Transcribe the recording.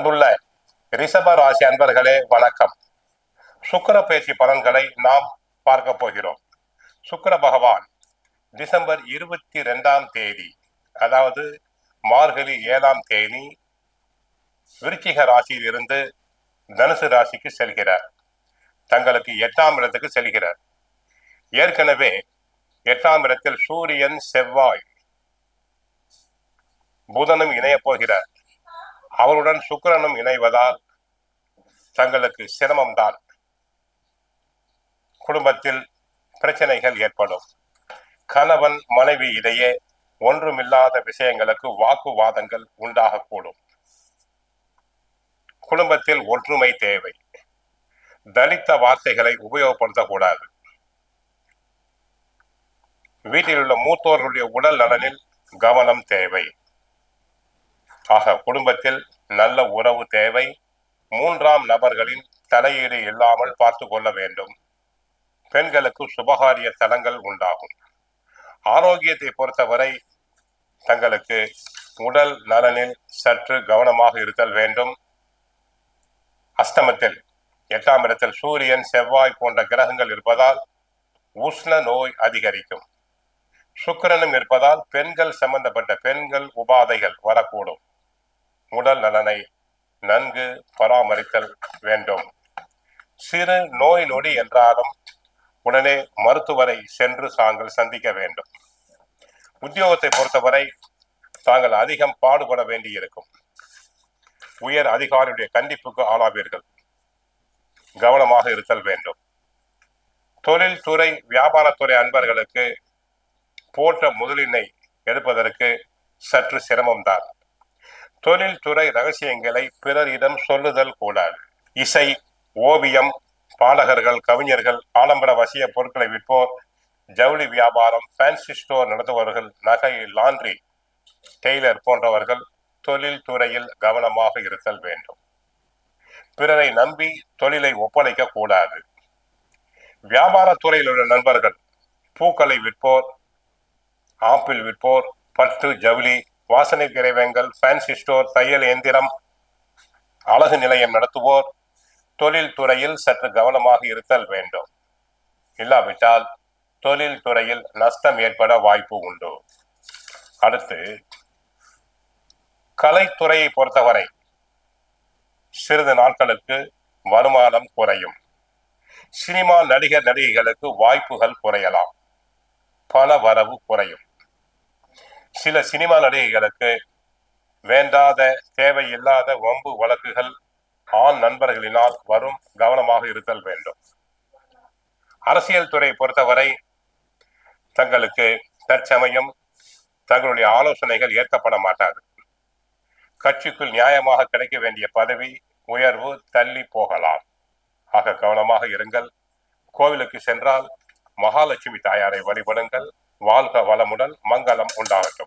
அன்புள்ள ரிஷப ராசி அன்பர்களே வணக்கம். சுக்கிர பயிற்சி பலன்களை நாம் பார்க்க போகிறோம். சுக்கிர பகவான் டிசம்பர் 22 அதாவது மார்கழி 7 விருச்சிக ராசியில் இருந்து தனுசு ராசிக்கு செல்கிறார். தங்களுக்கு 8ஆம் இடத்துக்கு செல்கிறார். ஏற்கனவே 8ஆம் இடத்தில் சூரியன், செவ்வாய், புதனும் இணைய போகிறார். அவருடன் சுக்கிரனும் இணைவதால் தங்களுக்கு சிரமம்தான். குடும்பத்தில் பிரச்சனைகள் ஏற்படும். கணவன் மனைவி இடையே ஒன்றுமில்லாத விஷயங்களுக்கு வாக்குவாதங்கள் உண்டாகக்கூடும். குடும்பத்தில் ஒற்றுமை தேவை. தலித்த வார்த்தைகளை உபயோகப்படுத்தக்கூடாது. வீட்டில் உள்ள மூத்தோர்களுடைய உடல் நலனில் கவனம் தேவை. ஆக குடும்பத்தில் நல்ல உறவு தேவை. 3ஆம் நபர்களின் தலையீடு இல்லாமல் பார்த்து கொள்ள வேண்டும். பெண்களுக்கு சுபகாரிய தலங்கள் உண்டாகும். ஆரோக்கியத்தை பொறுத்தவரை தங்களுக்கு உடல் நலனில் சற்று கவனமாக இருத்தல் வேண்டும். அஷ்டமத்தில் 8ஆம் இடத்தில் சூரியன், செவ்வாய் போன்ற கிரகங்கள் இருப்பதால் உஷ்ண நோய் அதிகரிக்கும். சுக்கிரனும் இருப்பதால் பெண்கள் சம்பந்தப்பட்ட பெண்கள் உபாதைகள் வரக்கூடும். உடல் நலனை நன்கு பராமரித்தல் வேண்டும். சிறு நோய் நொடி என்றாலும் உடனே மருத்துவரை சென்று தாங்கள் சந்திக்க வேண்டும். உத்தியோகத்தை பொறுத்தவரை தாங்கள் அதிகம் பாடுபட வேண்டியிருக்கும். உயர் அதிகாரியுடைய கண்டிப்புக்கு ஆளாவீர்கள். கவனமாக இருத்தல் வேண்டும். தொழில்துறை, வியாபாரத்துறை அன்பர்களுக்கு போட்ட முதலினை எடுப்பதற்கு சற்று சிரமம்தான். தொழில்துறை ரகசியங்களை பிறரிடம் சொல்லுதல் கூடாது. இசை, ஓவியம், பாடகர்கள், கவிஞர்கள், ஆடம்பர வசிய பொருட்களை விற்போர், ஜவுளி வியாபாரம், ஃபேன்சி ஸ்டோர் நடத்துபவர்கள், நகை, லாண்ட்ரி, டெய்லர் போன்றவர்கள் தொழில் துறையில் கவனமாக இருத்தல் வேண்டும். பிறரை நம்பி தொழிலை ஒப்படைக்க கூடாது. வியாபாரத்துறையில் உள்ள நண்பர்கள் பூக்களை விற்போர், ஆப்பிள் விற்போர், பட்டு, ஜவுளி, வாசனை திரவியங்கள், ஃபேன்சி ஸ்டோர், தையல் இயந்திரம், அழகு நிலையம் நடத்துவோர் தொழில் துறையில் சற்று கவனமாக இருத்தல் வேண்டும். இல்லாவிட்டால் தொழில் துறையில் நஷ்டம் ஏற்பட வாய்ப்பு உண்டு. அடுத்து கலைத்துறையை பொறுத்தவரை சிறிது நாட்களுக்கு வருமானம் குறையும். சினிமா நடிகர் நடிகைகளுக்கு வாய்ப்புகள் குறையலாம். பண வரவு குறையும். சில சினிமா நடிகைகளுக்கு வேண்டாத, தேவையில்லாத வம்பு வழக்குகள் ஆண் நண்பர்களினால் வரும். கவனமாக இருத்தல் வேண்டும். அரசியல் துறை பொறுத்தவரை தங்களுக்கு தற்சமயம் தங்களுடைய ஆலோசனைகள் ஏற்கப்பட மாட்டாது. கட்சிக்குள் நியாயமாக கிடைக்க வேண்டிய பதவி உயர்வு தள்ளி போகலாம். ஆக கவனமாக இருங்கள். கோவிலுக்கு சென்றால் மகாலட்சுமி தாயாரை வழிபடுங்கள். வாழ்க வளமுடன், மங்களம் உண்டாகட்டும்.